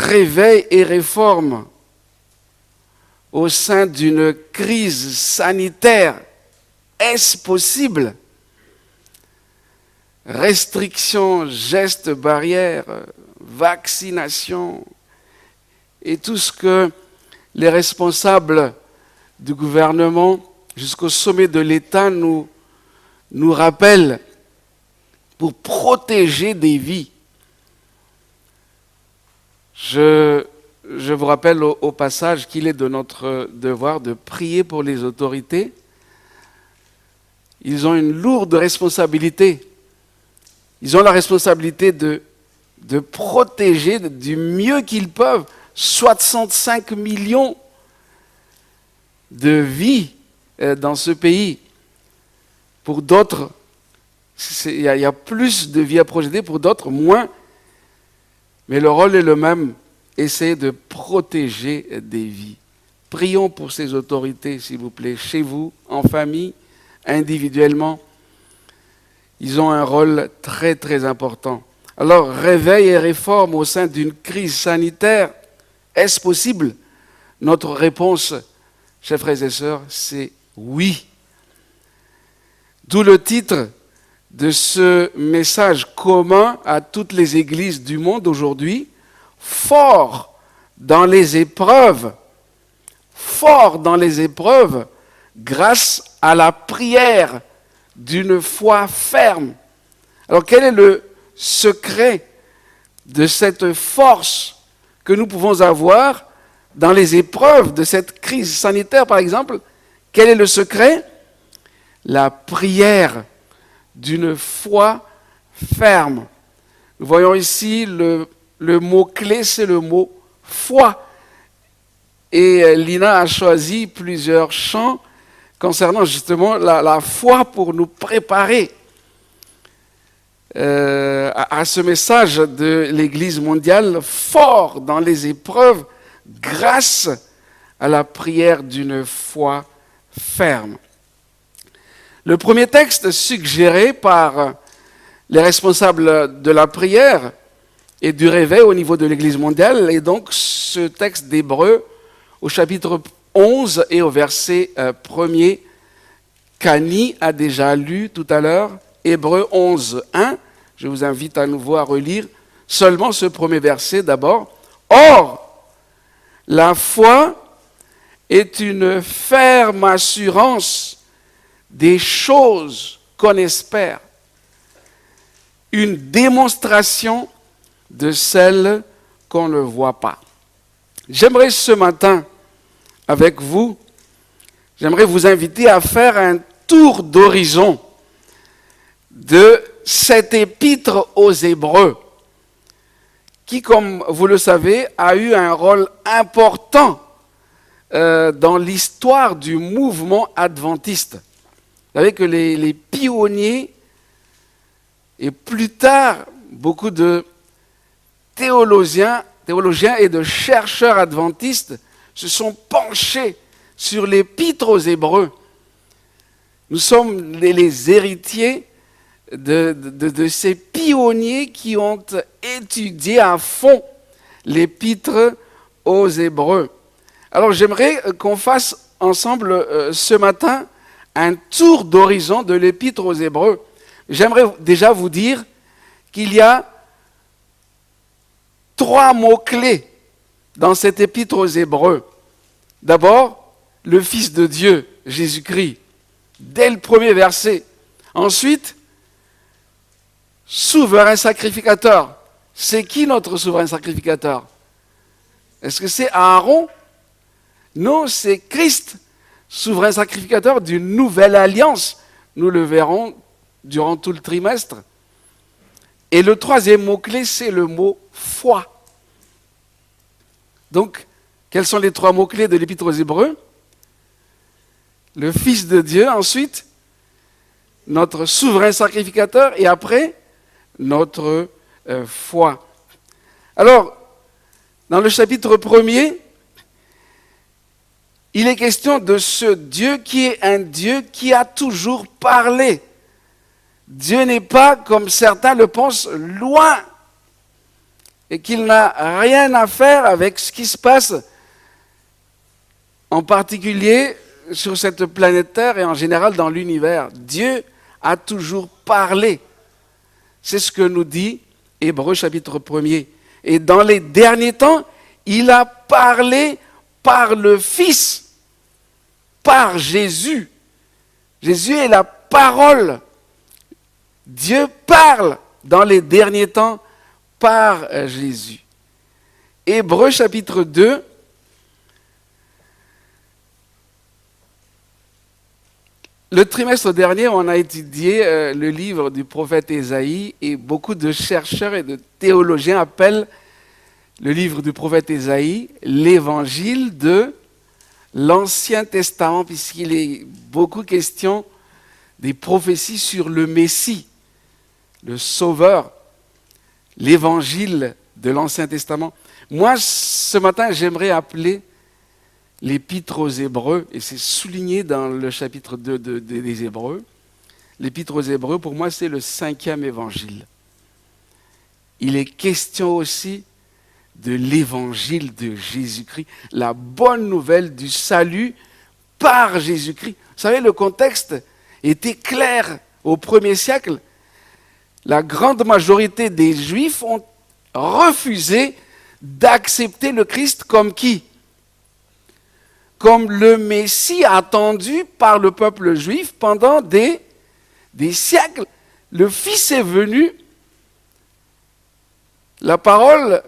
réveil et réforme au sein d'une crise sanitaire. Est-ce possible? Restrictions, gestes barrières, vaccination et tout ce que les responsables du gouvernement jusqu'au sommet de l'État nous rappellent pour protéger des vies. Je vous rappelle au passage qu'il est de notre devoir de prier pour les autorités. Ils ont une lourde responsabilité. Ils ont la responsabilité de protéger du mieux qu'ils peuvent 65 millions de vies dans ce pays. Pour d'autres, il y a plus de vies à protéger, pour d'autres, moins. Mais le rôle est le même, essayer de protéger des vies. Prions pour ces autorités, s'il vous plaît, chez vous, en famille, individuellement. Ils ont un rôle très, très important. Alors, réveil et réforme au sein d'une crise sanitaire, est-ce possible? Notre réponse, chers frères et sœurs, c'est oui. D'où le titre de ce message commun à toutes les églises du monde aujourd'hui, fort dans les épreuves, grâce à la prière d'une foi ferme. Alors quel est le secret de cette force que nous pouvons avoir dans les épreuves de cette crise sanitaire, par exemple? Quel est le secret? La prière d'une foi ferme. Nous voyons ici le mot-clé, c'est le mot foi. Et Lina a choisi plusieurs chants concernant justement la foi pour nous préparer à ce message de l'Église mondiale, fort dans les épreuves, grâce à la prière d'une foi ferme. Le premier texte suggéré par les responsables de la prière et du réveil au niveau de l'Église mondiale est donc ce texte d'Hébreux au chapitre 11 et au verset 1er qu'Annie a déjà lu tout à l'heure. Hébreux 11, 1. Je vous invite à nouveau à relire seulement ce premier verset d'abord. Or, la foi est une ferme assurance des choses qu'on espère, une démonstration de celles qu'on ne voit pas. J'aimerais ce matin, avec vous, j'aimerais vous inviter à faire un tour d'horizon de cet épître aux Hébreux, qui, comme vous le savez, a eu un rôle important dans l'histoire du mouvement adventiste. Vous savez que les pionniers, et plus tard, beaucoup de théologiens et de chercheurs adventistes se sont penchés sur l'épître aux Hébreux. Nous sommes les héritiers de ces pionniers qui ont étudié à fond l'épître aux Hébreux. Alors j'aimerais qu'on fasse ensemble ce matin un tour d'horizon de l'épître aux Hébreux. J'aimerais déjà vous dire qu'il y a 3 mots-clés dans cette épître aux Hébreux. D'abord, le Fils de Dieu, Jésus-Christ, dès le premier verset. Ensuite, souverain sacrificateur. C'est qui notre souverain sacrificateur? Est-ce que c'est Aaron? Non, c'est Christ, souverain sacrificateur d'une nouvelle alliance. Nous le verrons durant tout le trimestre. Et le 3e mot-clé, c'est le mot foi. Donc, quels sont les 3 mots-clés de l'Épître aux Hébreux? Le Fils de Dieu, ensuite, notre souverain sacrificateur, et après, notre foi. Alors, dans le chapitre 1er, il est question de ce Dieu qui est un Dieu qui a toujours parlé. Dieu n'est pas, comme certains le pensent, loin. et qu'il n'a rien à faire avec ce qui se passe, en particulier sur cette planète Terre et en général dans l'univers. Dieu a toujours parlé. C'est ce que nous dit Hébreux chapitre 1er. Et dans les derniers temps, il a parlé par le Fils, par Jésus. Jésus est la parole. Dieu parle dans les derniers temps par Jésus. Hébreux chapitre 2. Le trimestre dernier, on a étudié le livre du prophète Ésaïe et beaucoup de chercheurs et de théologiens appellent le livre du prophète Ésaïe l'évangile de l'Ancien Testament, puisqu'il est beaucoup question des prophéties sur le Messie, le Sauveur, l'évangile de l'Ancien Testament. Moi, ce matin, j'aimerais appeler l'Épître aux Hébreux, et c'est souligné dans le chapitre 2 des Hébreux. L'Épître aux Hébreux, pour moi, c'est le 5e évangile. Il est question aussi de l'évangile de Jésus-Christ, la bonne nouvelle du salut par Jésus-Christ. Vous savez, le contexte était clair au 1er siècle. La grande majorité des Juifs ont refusé d'accepter le Christ comme qui ? Comme le Messie attendu par le peuple juif pendant des siècles. Le Fils est venu, la parole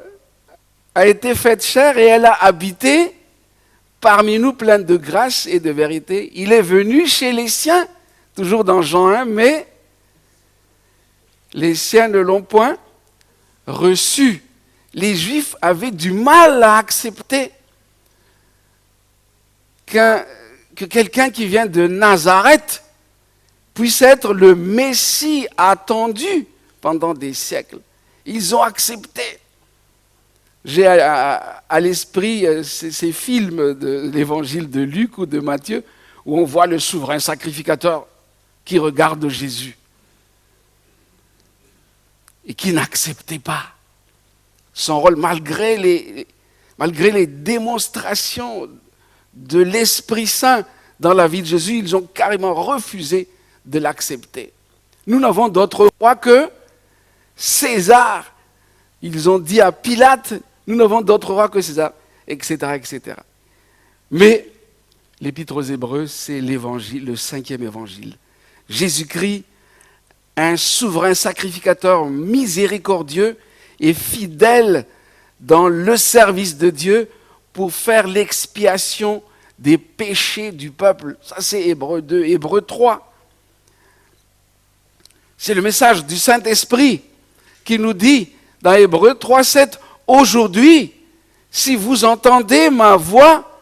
a été faite chair et elle a habité parmi nous pleine de grâce et de vérité. Il est venu chez les siens, toujours dans Jean 1, mais les siens ne l'ont point reçu. Les Juifs avaient du mal à accepter que quelqu'un qui vient de Nazareth puisse être le Messie attendu pendant des siècles. Ils ont accepté. J'ai à l'esprit ces films de l'évangile de Luc ou de Matthieu où on voit le souverain sacrificateur qui regarde Jésus et qui n'acceptait pas son rôle malgré les démonstrations de l'Esprit Saint dans la vie de Jésus. Ils ont carrément refusé de l'accepter. Nous n'avons d'autre roi que César. Ils ont dit à Pilate, nous n'avons d'autre roi que César, etc., etc. Mais l'Épître aux Hébreux, c'est l'évangile, le 5e évangile. Jésus-Christ, un souverain sacrificateur miséricordieux et fidèle dans le service de Dieu pour faire l'expiation des péchés du peuple. Ça, c'est Hébreux 2, Hébreux 3. C'est le message du Saint-Esprit qui nous dit dans Hébreux 3, 7, « Aujourd'hui, si vous entendez ma voix,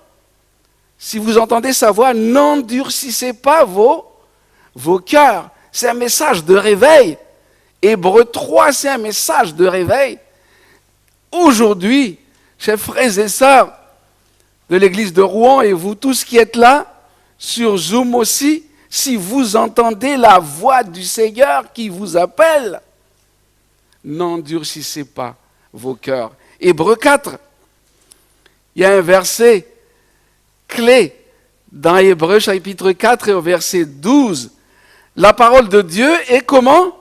si vous entendez sa voix, n'endurcissez pas vos cœurs. » C'est un message de réveil. Hébreux 3, c'est un message de réveil. Aujourd'hui, chers frères et sœurs de l'église de Rouen et vous tous qui êtes là, sur Zoom aussi, si vous entendez la voix du Seigneur qui vous appelle, n'endurcissez pas vos cœurs. Hébreux 4, il y a un verset clé dans Hébreux chapitre 4 et au verset 12. La parole de Dieu est comment ?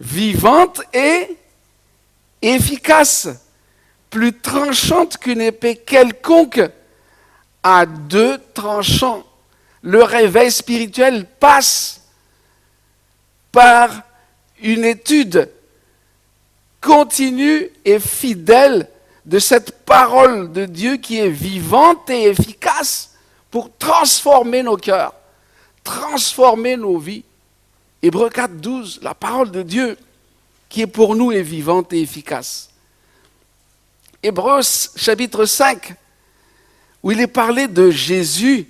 Vivante et efficace, plus tranchante qu'une épée quelconque, à 2 tranchants. Le réveil spirituel passe par une étude continue et fidèle de cette parole de Dieu qui est vivante et efficace pour transformer nos cœurs, transformer nos vies. Hébreux 4, 12, la parole de Dieu qui est pour nous est vivante et efficace. Hébreux chapitre 5, où il est parlé de Jésus,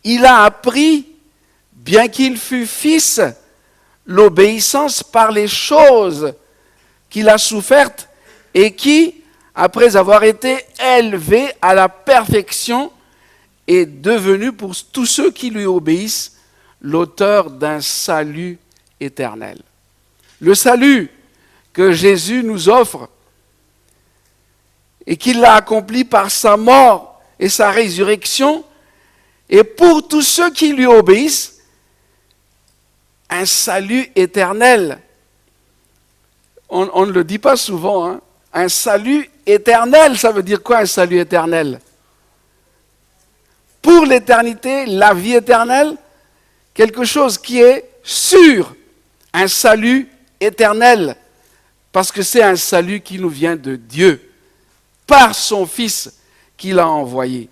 il a appris, bien qu'il fût fils, l'obéissance par les choses qu'il a souffertes et qui, après avoir été élevé à la perfection, est devenu pour tous ceux qui lui obéissent l'auteur d'un salut éternel. Le salut que Jésus nous offre et qu'il l'a accompli par sa mort et sa résurrection, et pour tous ceux qui lui obéissent, un salut éternel. On ne le dit pas souvent, hein. Un salut éternel, ça veut dire quoi un salut éternel? Pour l'éternité, la vie éternelle, quelque chose qui est sûr, un salut éternel, parce que c'est un salut qui nous vient de Dieu, par son Fils qu'il a envoyé.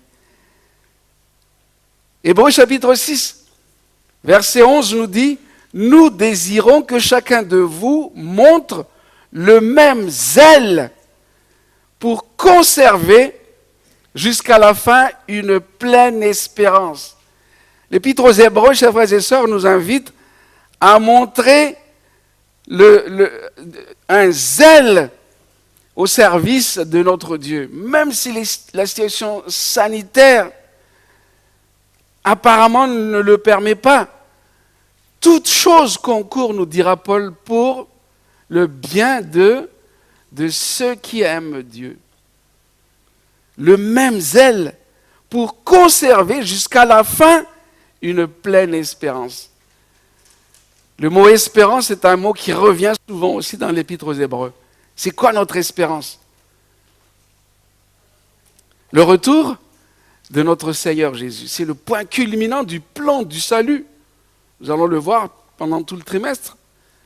Hébreux chapitre 6, verset 11 nous dit, « Nous désirons que chacun de vous montre le même zèle pour conserver jusqu'à la fin une pleine espérance. » L'Épître aux Hébreux, chers frères et sœurs, nous invite à montrer un zèle au service de notre Dieu. Même si la situation sanitaire apparemment ne le permet pas, toute chose concourt, nous dira Paul, pour le bien de ceux qui aiment Dieu. Le même zèle pour conserver jusqu'à la fin une pleine espérance. Le mot espérance est un mot qui revient souvent aussi dans l'Épître aux Hébreux. C'est quoi notre espérance? Le retour de notre Seigneur Jésus. C'est le point culminant du plan du salut. Nous allons le voir pendant tout le trimestre.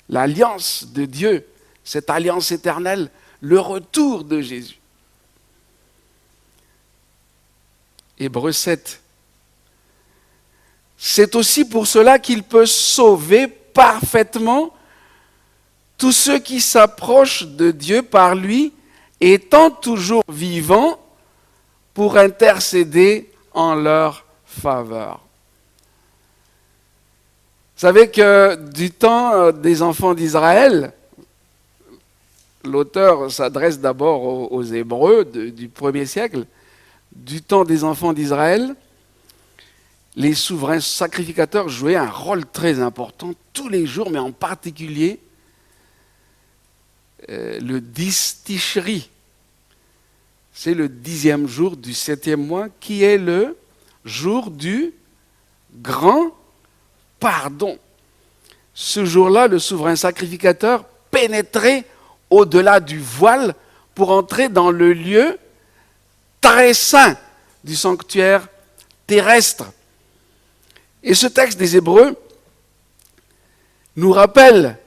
L'alliance de Dieu, cette alliance éternelle, le retour de Jésus. Hébreux 7. C'est aussi pour cela qu'il peut sauver parfaitement tous ceux qui s'approchent de Dieu par lui, étant toujours vivants pour intercéder en leur faveur. Vous savez que du temps des enfants d'Israël, l'auteur s'adresse d'abord aux Hébreux du 1er siècle, du temps des enfants d'Israël, les souverains sacrificateurs jouaient un rôle très important tous les jours, mais en particulier le 10 Tishri. C'est le 10e jour du 7e mois, qui est le jour du grand pardon. Ce jour-là, le souverain sacrificateur pénétrait au-delà du voile pour entrer dans le lieu très saint du sanctuaire terrestre. Et ce texte des Hébreux nous rappelle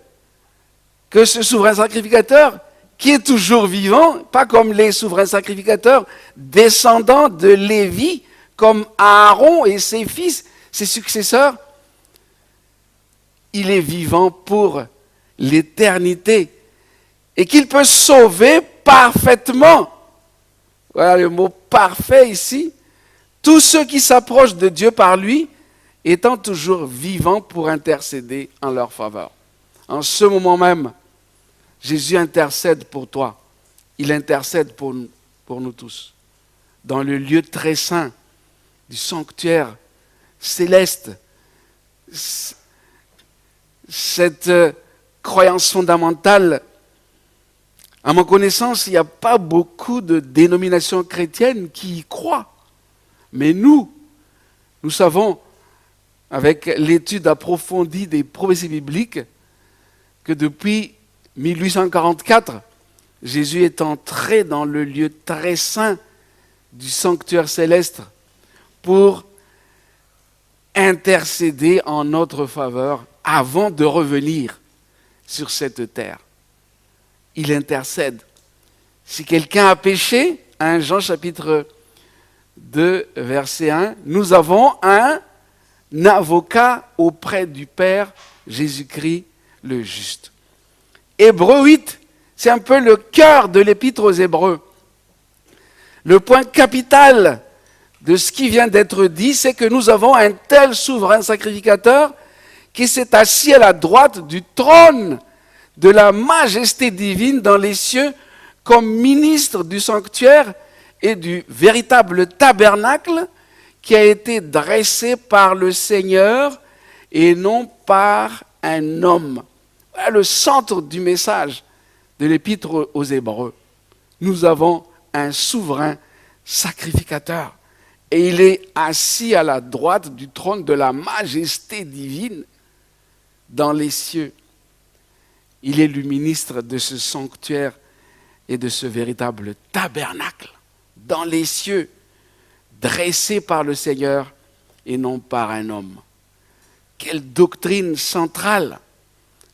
que ce souverain sacrificateur, qui est toujours vivant, pas comme les souverains sacrificateurs descendants de Lévi, comme Aaron et ses fils, ses successeurs, il est vivant pour l'éternité et qu'il peut sauver parfaitement. Voilà le mot parfait ici. Tous ceux qui s'approchent de Dieu par lui, étant toujours vivants pour intercéder en leur faveur. En ce moment même, Jésus intercède pour toi. Il intercède pour nous tous. Dans le lieu très saint du sanctuaire céleste, cette croyance fondamentale, à ma connaissance, il n'y a pas beaucoup de dénominations chrétiennes qui y croient. Mais nous savons, avec l'étude approfondie des prophéties bibliques, que depuis 1844, Jésus est entré dans le lieu très saint du sanctuaire céleste pour intercéder en notre faveur avant de revenir sur cette terre. Il intercède. Si quelqu'un a péché, 1 Jean chapitre 2, verset 1, nous avons un avocat auprès du Père, Jésus-Christ le juste. Hébreux 8, c'est un peu le cœur de l'épître aux Hébreux. Le point capital de ce qui vient d'être dit, c'est que nous avons un tel souverain sacrificateur qui s'est assis à la droite du trône de la majesté divine dans les cieux comme ministre du sanctuaire et du véritable tabernacle qui a été dressé par le Seigneur et non par un homme. Voilà le centre du message de l'épître aux Hébreux. Nous avons un souverain sacrificateur. Et il est assis à la droite du trône de la majesté divine dans les cieux. Il est le ministre de ce sanctuaire et de ce véritable tabernacle dans les cieux, dressé par le Seigneur et non par un homme. Quelle doctrine centrale,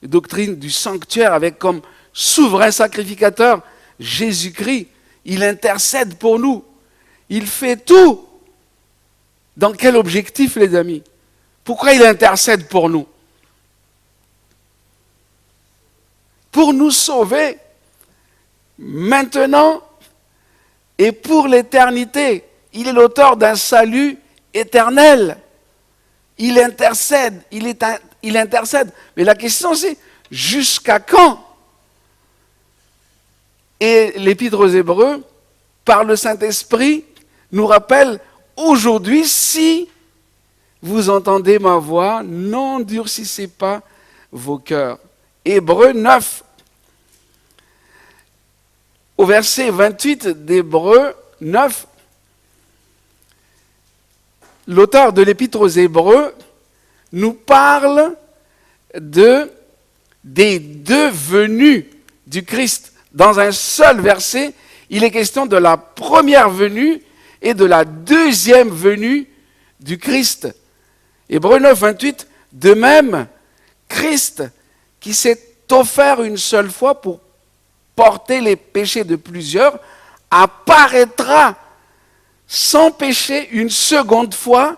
la doctrine du sanctuaire avec comme souverain sacrificateur Jésus-Christ. Il intercède pour nous. Il fait tout. Dans quel objectif, les amis? Pourquoi il intercède pour nous? Pour nous sauver maintenant et pour l'éternité. Il est l'auteur d'un salut éternel. Il intercède, il intercède. Mais la question c'est, jusqu'à quand? Et l'Épître aux Hébreux, par le Saint-Esprit, nous rappelle, aujourd'hui, si vous entendez ma voix, n'endurcissez pas vos cœurs. Hébreux 9, au verset 28 d'Hébreux 9, l'auteur de l'Épître aux Hébreux nous parle des deux venues du Christ. Dans un seul verset, il est question de la première venue et de la deuxième venue du Christ. Hébreux 9, 28, de même, Christ, qui s'est offert une seule fois pour porter les péchés de plusieurs, apparaîtra sans péché une seconde fois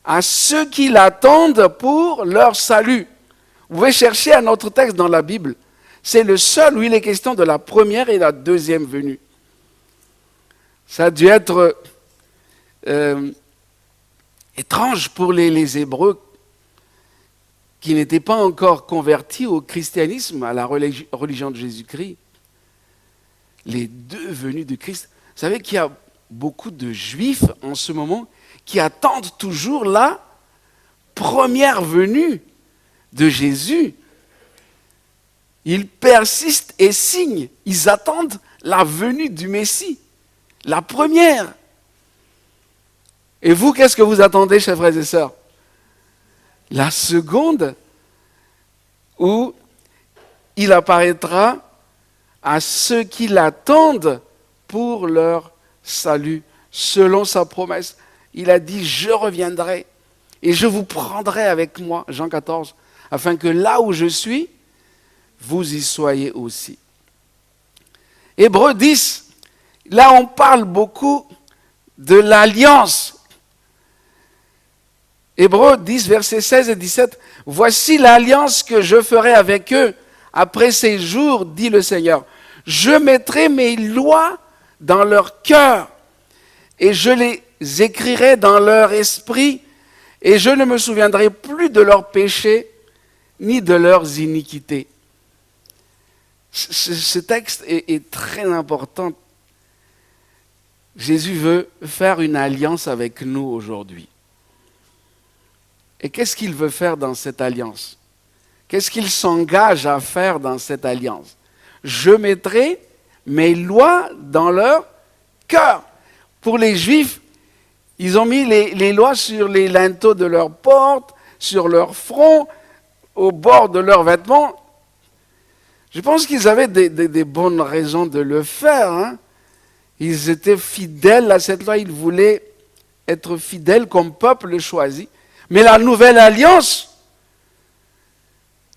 à ceux qui l'attendent pour leur salut. Vous pouvez chercher un autre texte dans la Bible. C'est le seul où il est question de la première et la deuxième venue. Ça a dû être étrange pour les Hébreux qui n'étaient pas encore convertis au christianisme, à la religion de Jésus-Christ. Les deux venues de Christ. Vous savez qu'il y a beaucoup de Juifs en ce moment qui attendent toujours la première venue de Jésus. Ils persistent et signent. Ils attendent la venue du Messie, la première. Et vous, qu'est-ce que vous attendez, chers frères et sœurs? La seconde, où il apparaîtra à ceux qui l'attendent pour leur salut, selon sa promesse. Il a dit, je reviendrai et je vous prendrai avec moi, Jean 14, afin que là où je suis, vous y soyez aussi. Hébreux 10, là on parle beaucoup de l'alliance. Hébreux 10, versets 16 et 17. Voici l'alliance que je ferai avec eux après ces jours, dit le Seigneur. Je mettrai mes lois dans leur cœur et je les écrirai dans leur esprit et je ne me souviendrai plus de leurs péchés ni de leurs iniquités. Ce texte est très important. Jésus veut faire une alliance avec nous aujourd'hui. Et qu'est-ce qu'il veut faire dans cette alliance? Qu'est-ce qu'il s'engage à faire dans cette alliance? Je mettrai mes lois dans leur cœur. Pour les Juifs, ils ont mis les lois sur les linteaux de leurs portes, sur leur front, au bord de leurs vêtements. Je pense qu'ils avaient des bonnes raisons de le faire. Hein. Ils étaient fidèles à cette loi, ils voulaient être fidèles comme peuple choisi. Mais la nouvelle alliance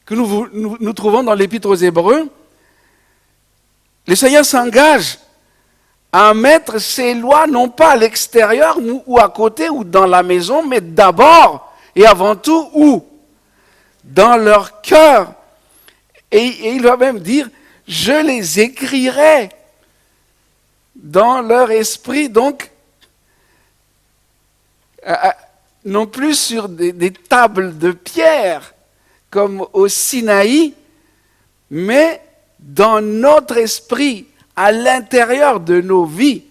que nous trouvons dans l'Épître aux Hébreux, le Seigneur s'engage à mettre ses lois non pas à l'extérieur ou à côté ou dans la maison, mais d'abord et avant tout où? Dans leur cœur. Et il va même dire, je les écrirai dans leur esprit, donc non plus sur des tables de pierre comme au Sinaï, mais dans notre esprit, à l'intérieur de nos vies.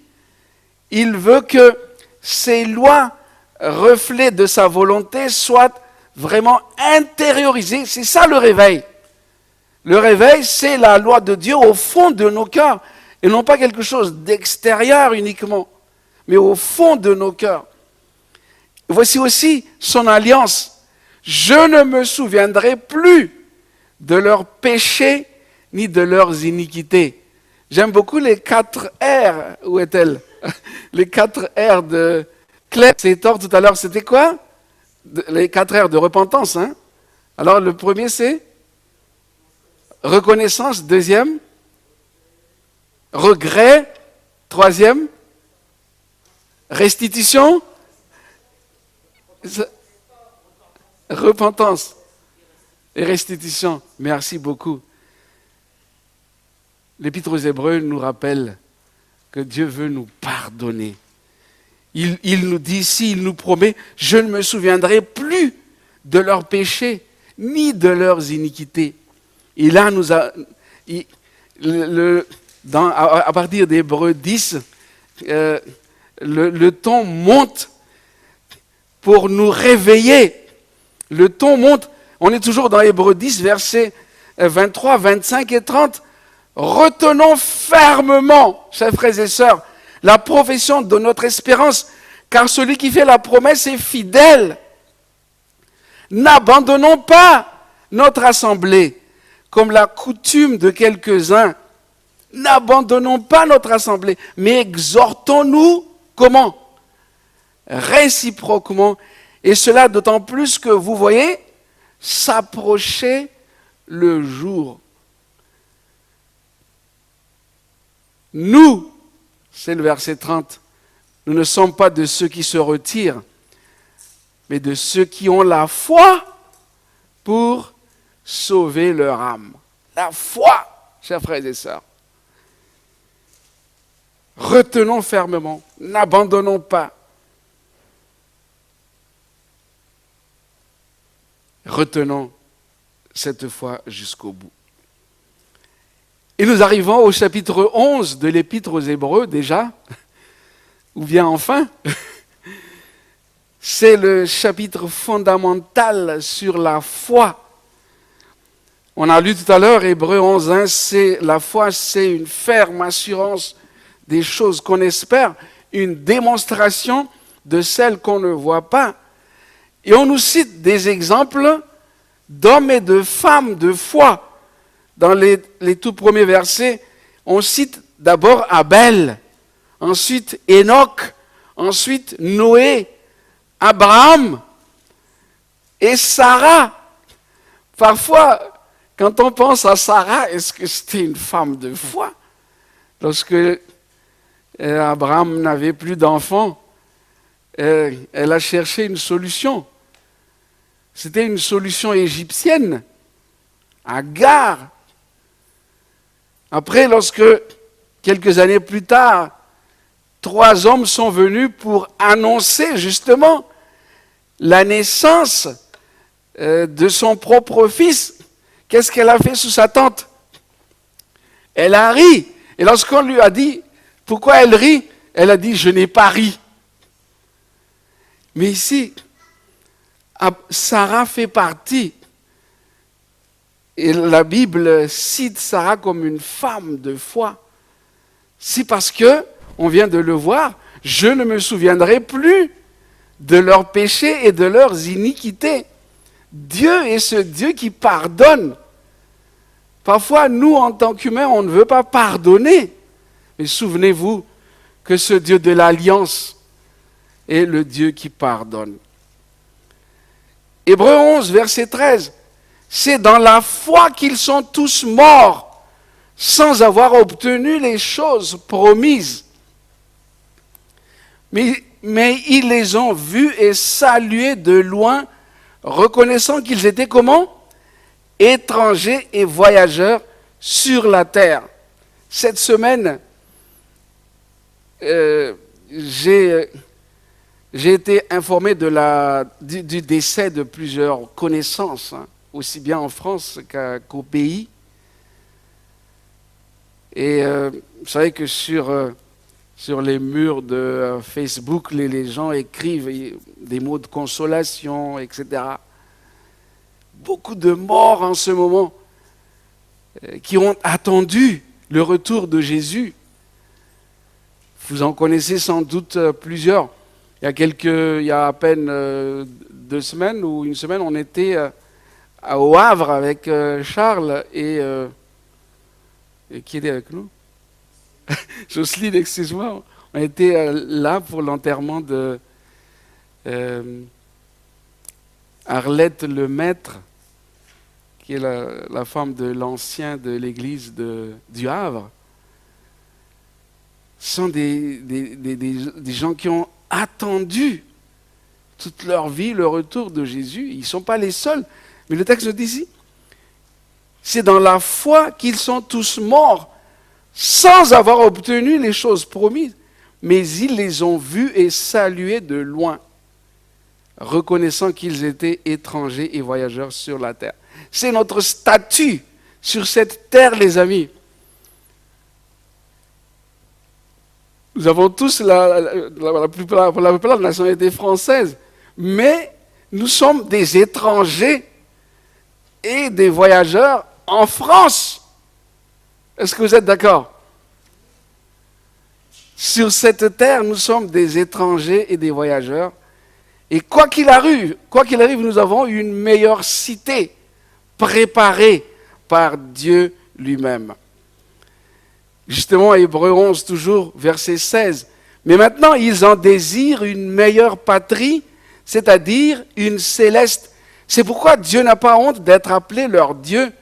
Il veut que ces lois, reflets de sa volonté, soient vraiment intériorisées. C'est ça le réveil. Le réveil, c'est la loi de Dieu au fond de nos cœurs. et non pas quelque chose d'extérieur uniquement, mais au fond de nos cœurs. Voici aussi son alliance. Je ne me souviendrai plus de leurs péchés ni de leurs iniquités. J'aime beaucoup les 4 R. Où est-elle? Les 4 R de Claire Sétor tout à l'heure, c'était quoi? Les 4 R de repentance. Hein? Alors le premier c'est reconnaissance, deuxième, regret, troisième, restitution, repentance et restitution. Merci beaucoup. L'Épître aux Hébreux nous rappelle que Dieu veut nous pardonner. Il nous dit ici, il nous promet, je ne me souviendrai plus de leurs péchés, ni de leurs iniquités. Et là, à partir d'Hébreux 10, le ton monte pour nous réveiller. Le ton monte, on est toujours dans Hébreux 10, versets 23, 25 et 30. Retenons fermement, chers frères et sœurs, la profession de notre espérance, car celui qui fait la promesse est fidèle. N'abandonnons pas notre assemblée, comme la coutume de quelques-uns. N'abandonnons pas notre assemblée, mais exhortons-nous, comment? Réciproquement, et cela d'autant plus que, vous voyez, s'approcher le jour. Nous, c'est le verset 30, nous ne sommes pas de ceux qui se retirent, mais de ceux qui ont la foi pour sauver leur âme. La foi, chers frères et sœurs. Retenons fermement, n'abandonnons pas. Retenons cette foi jusqu'au bout. Et nous arrivons au chapitre 11 de l'Épître aux Hébreux déjà, ou bien enfin, c'est le chapitre fondamental sur la foi. On a lu tout à l'heure, Hébreux 11, c'est la foi, c'est une ferme assurance des choses qu'on espère, une démonstration de celles qu'on ne voit pas. Et on nous cite des exemples d'hommes et de femmes de foi. Dans les tout premiers versets, on cite d'abord Abel, ensuite Enoch, ensuite Noé, Abraham et Sarah. Parfois, quand on pense à Sarah, est-ce que c'était une femme de foi? Lorsque Abraham n'avait plus d'enfants, elle a cherché une solution. C'était une solution égyptienne, Agar. Après, lorsque, quelques années plus tard, 3 hommes sont venus pour annoncer justement la naissance de son propre fils, qu'est-ce qu'elle a fait sous sa tente? Elle a ri. Et lorsqu'on lui a dit, pourquoi elle rit? Elle a dit, je n'ai pas ri. Mais ici, Sarah fait partie. Et la Bible cite Sarah comme une femme de foi. C'est parce que, on vient de le voir, je ne me souviendrai plus de leurs péchés et de leurs iniquités. Dieu est ce Dieu qui pardonne. Parfois, nous, en tant qu'humains, on ne veut pas pardonner. Mais souvenez-vous que ce Dieu de l'Alliance est le Dieu qui pardonne. Hébreux 11, verset 13. C'est dans la foi qu'ils sont tous morts, sans avoir obtenu les choses promises. Mais ils les ont vus et salués de loin, reconnaissant qu'ils étaient comment? Étrangers et voyageurs sur la terre. Cette semaine, j'ai été informé du décès de plusieurs connaissances, aussi bien en France qu'au pays. Et vous savez que sur les murs de Facebook, les gens écrivent des mots de consolation, etc. Beaucoup de morts en ce moment qui ont attendu le retour de Jésus. Vous en connaissez sans doute plusieurs. Il y a à peine 2 semaines ou une semaine, on était au Havre avec Charles et qui était avec nous? Jocelyne, excuse-moi. On était là pour l'enterrement de Arlette Lemaître, qui est la femme de l'ancien de l'église du Havre. Ce sont des gens qui ont attendu toute leur vie le retour de Jésus. Ils ne sont pas les seuls. Mais le texte nous dit ici, c'est dans la foi qu'ils sont tous morts, sans avoir obtenu les choses promises. Mais ils les ont vus et salués de loin, reconnaissant qu'ils étaient étrangers et voyageurs sur la terre. C'est notre statut sur cette terre, les amis. Nous avons tous la plupart la nationalité française, mais nous sommes des étrangers et des voyageurs en France. Est-ce que vous êtes d'accord? Sur cette terre, nous sommes des étrangers et des voyageurs. Et quoi qu'il arrive, nous avons une meilleure cité préparée par Dieu lui-même. Justement, Hébreux 11, toujours, verset 16. Mais maintenant, ils en désirent une meilleure patrie, c'est-à-dire une céleste. C'est pourquoi Dieu n'a pas honte d'être appelé leur Dieu,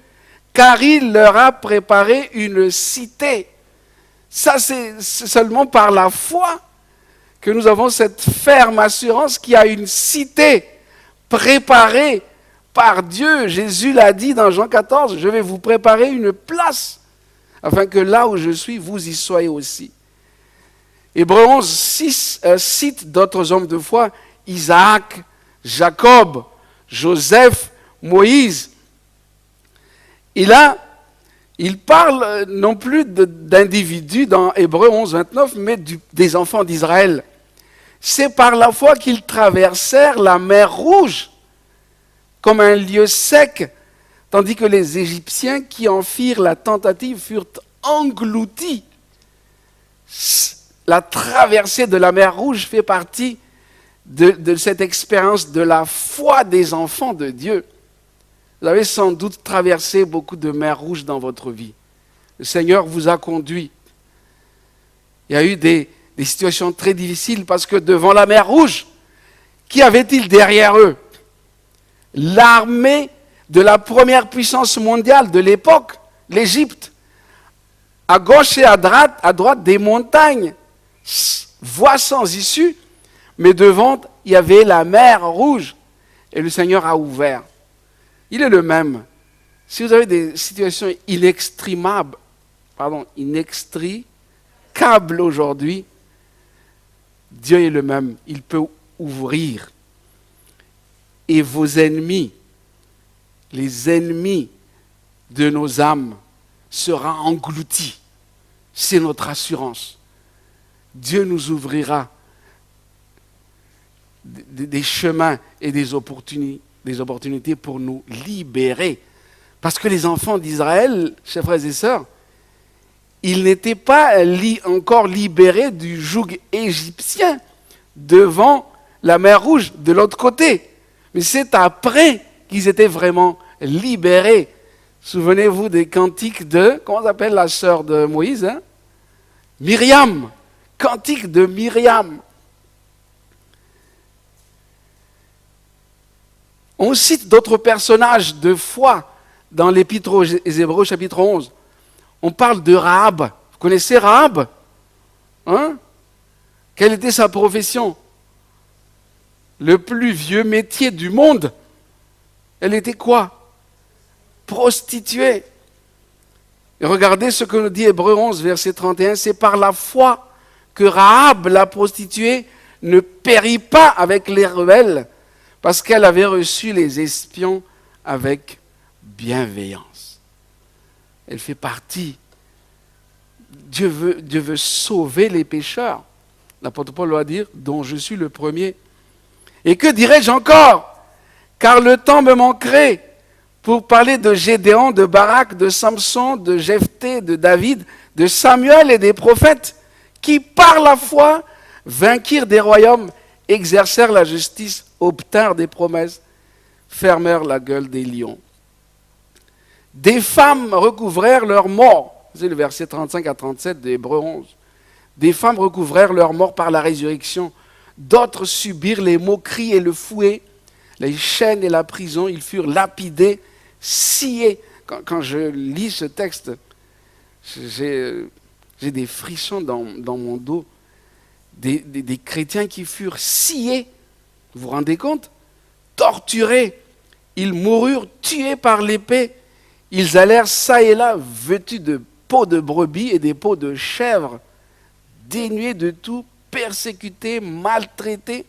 car il leur a préparé une cité. Ça, c'est seulement par la foi que nous avons cette ferme assurance qu'il y a une cité préparée par Dieu. Jésus l'a dit dans Jean 14, « Je vais vous préparer une place, afin que là où je suis, vous y soyez aussi. » Hébreux 11 cite d'autres hommes de foi, Isaac, Jacob, Joseph, Moïse. Et là, il parle non plus d'individus dans Hébreux 11, 29, mais des enfants d'Israël. C'est par la foi qu'ils traversèrent la mer Rouge comme un lieu sec, tandis que les Égyptiens qui en firent la tentative furent engloutis. La traversée de la mer Rouge fait partie de cette expérience de la foi des enfants de Dieu. Vous avez sans doute traversé beaucoup de mers rouges dans votre vie. Le Seigneur vous a conduit. Il y a eu des situations très difficiles parce que devant la mer Rouge, qui avait-il derrière eux? L'armée de la première puissance mondiale de l'époque, l'Égypte. À gauche et à droite des montagnes, voie sans issue, mais devant, il y avait la mer Rouge. Et le Seigneur a ouvert. Il est le même. Si vous avez des situations inextricables aujourd'hui, Dieu est le même. Il peut ouvrir. Et vos ennemis, les ennemis de nos âmes, seront engloutis. C'est notre assurance. Dieu nous ouvrira des chemins et des opportunités pour nous libérer. Parce que les enfants d'Israël, chers frères et sœurs, ils n'étaient pas encore libérés du joug égyptien devant la mer Rouge, de l'autre côté. Mais c'est après qu'ils étaient vraiment libérés. Souvenez-vous des cantiques de, comment s'appelle la sœur de Moïse, hein? Myriam. Cantique de Myriam. On cite d'autres personnages de foi dans l'Épître aux Hébreux, chapitre 11. On parle de Rahab. Vous connaissez Rahab? Hein? Quelle était sa profession? Le plus vieux métier du monde. Elle était quoi? Prostituée. Et regardez ce que nous dit Hébreux 11, verset 31. C'est par la foi que Rahab, la prostituée, ne périt pas avec les rebelles, parce qu'elle avait reçu les espions avec bienveillance. Elle fait partie. Dieu veut sauver les pécheurs. L'apôtre Paul va dire, dont je suis le premier. Et que dirais-je encore? Car le temps me manquerait pour parler de Gédéon, de Barak, de Samson, de Jephthé, de David, de Samuel et des prophètes qui par la foi vainquirent des royaumes, exercèrent la justice, obtinrent des promesses, fermèrent la gueule des lions. Des femmes recouvrèrent leurs morts. C'est le verset 35 à 37 de Hébreux 11. Des femmes recouvrèrent leurs morts par la résurrection. D'autres subirent les moqueries et le fouet, les chaînes et la prison. Ils furent lapidés, sciés. Quand je lis ce texte, j'ai des frissons dans mon dos. Des chrétiens qui furent sciés, vous vous rendez compte? Torturés. Ils moururent tués par l'épée. Ils allèrent çà et là vêtus de peaux de brebis et des peaux de chèvres, dénués de tout, persécutés, maltraités.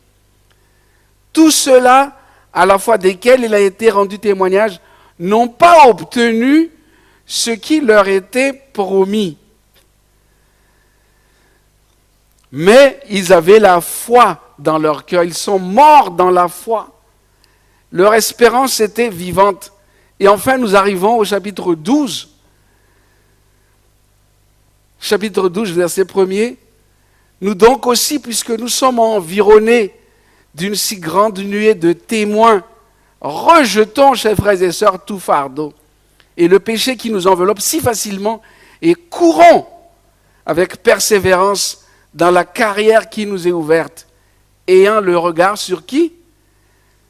Tout cela, à la fois desquels il a été rendu témoignage, n'ont pas obtenu ce qui leur était promis. Mais ils avaient la foi dans leur cœur. Ils sont morts dans la foi. Leur espérance était vivante. Et enfin, nous arrivons au chapitre 12. Chapitre 12, verset 1er. Nous donc aussi, puisque nous sommes environnés d'une si grande nuée de témoins, rejetons, chers frères et sœurs, tout fardeau et le péché qui nous enveloppe si facilement et courons avec persévérance dans la carrière qui nous est ouverte, ayant le regard sur qui?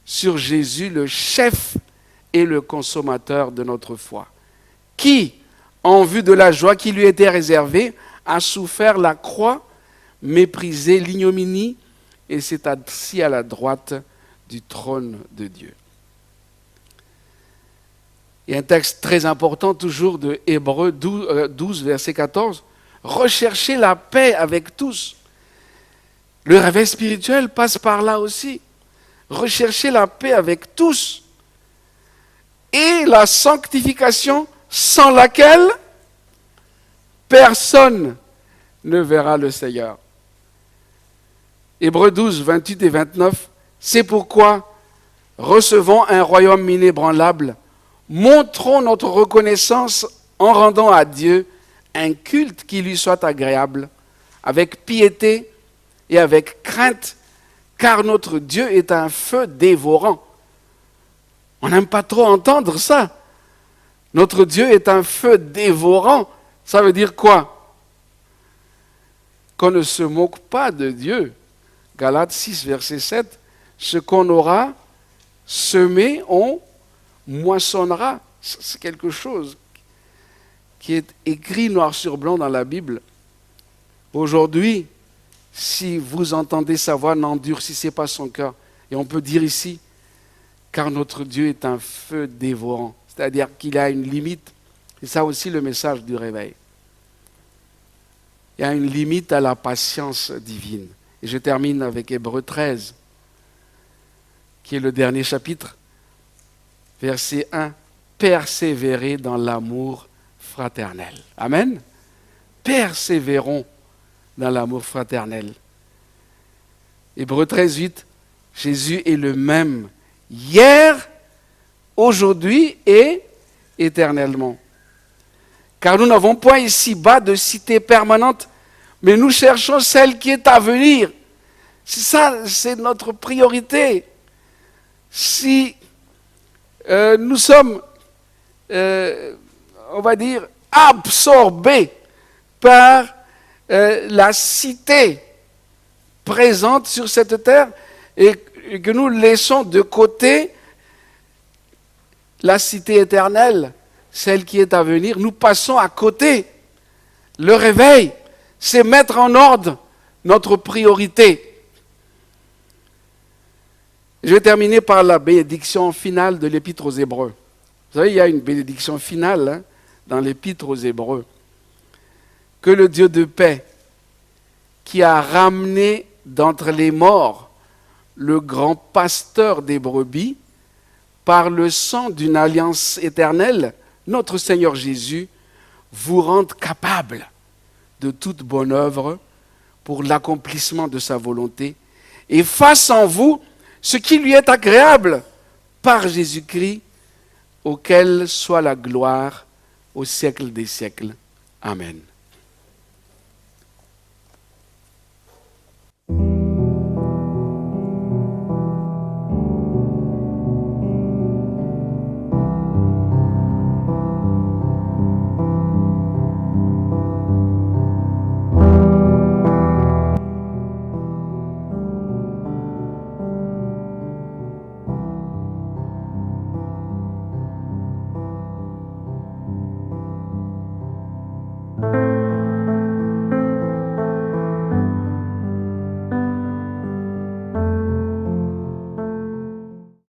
Sur Jésus, le chef et le consommateur de notre foi, qui, en vue de la joie qui lui était réservée, a souffert la croix, méprisé l'ignominie, et s'est assis à la droite du trône de Dieu. Il y a un texte très important, toujours de Hébreux 12, verset 14. Recherchez la paix avec tous. Le réveil spirituel passe par là aussi. Recherchez la paix avec tous. Et la sanctification sans laquelle personne ne verra le Seigneur. Hébreux 12, 28 et 29. C'est pourquoi recevons un royaume inébranlable. Montrons notre reconnaissance en rendant à Dieu un culte qui lui soit agréable, avec piété et avec crainte, car notre Dieu est un feu dévorant. On n'aime pas trop entendre ça. Notre Dieu est un feu dévorant. Ça veut dire quoi? Qu'on ne se moque pas de Dieu. Galates 6, verset 7. Ce qu'on aura semé, on moissonnera. C'est quelque chose qui est écrit noir sur blanc dans la Bible. Aujourd'hui, si vous entendez sa voix, n'endurcissez pas son cœur. Et on peut dire ici, car notre Dieu est un feu dévorant. C'est-à-dire qu'il a une limite. C'est ça aussi le message du réveil. Il y a une limite à la patience divine. Et je termine avec Hébreux 13, qui est le dernier chapitre. Verset 1. Persévérez dans l'amour fraternel. Amen. Persévérons dans l'amour fraternel. Hébreux 13, 8. Jésus est le même hier, aujourd'hui et éternellement. Car nous n'avons point ici-bas de cité permanente, mais nous cherchons celle qui est à venir. C'est ça, c'est notre priorité. Si nous sommes, on va dire, absorbés par la cité présente sur cette terre et que nous laissons de côté la cité éternelle, celle qui est à venir, nous passons à côté. Le réveil, c'est mettre en ordre notre priorité. Je vais terminer par la bénédiction finale de l'Épître aux Hébreux. Vous savez, il y a une bénédiction finale dans l'Épître aux Hébreux. Que le Dieu de paix, qui a ramené d'entre les morts le grand pasteur des brebis, par le sang d'une alliance éternelle, notre Seigneur Jésus, vous rende capable de toute bonne œuvre pour l'accomplissement de sa volonté et fasse en vous ce qui lui est agréable par Jésus-Christ, auquel soit la gloire au siècle des siècles. Amen.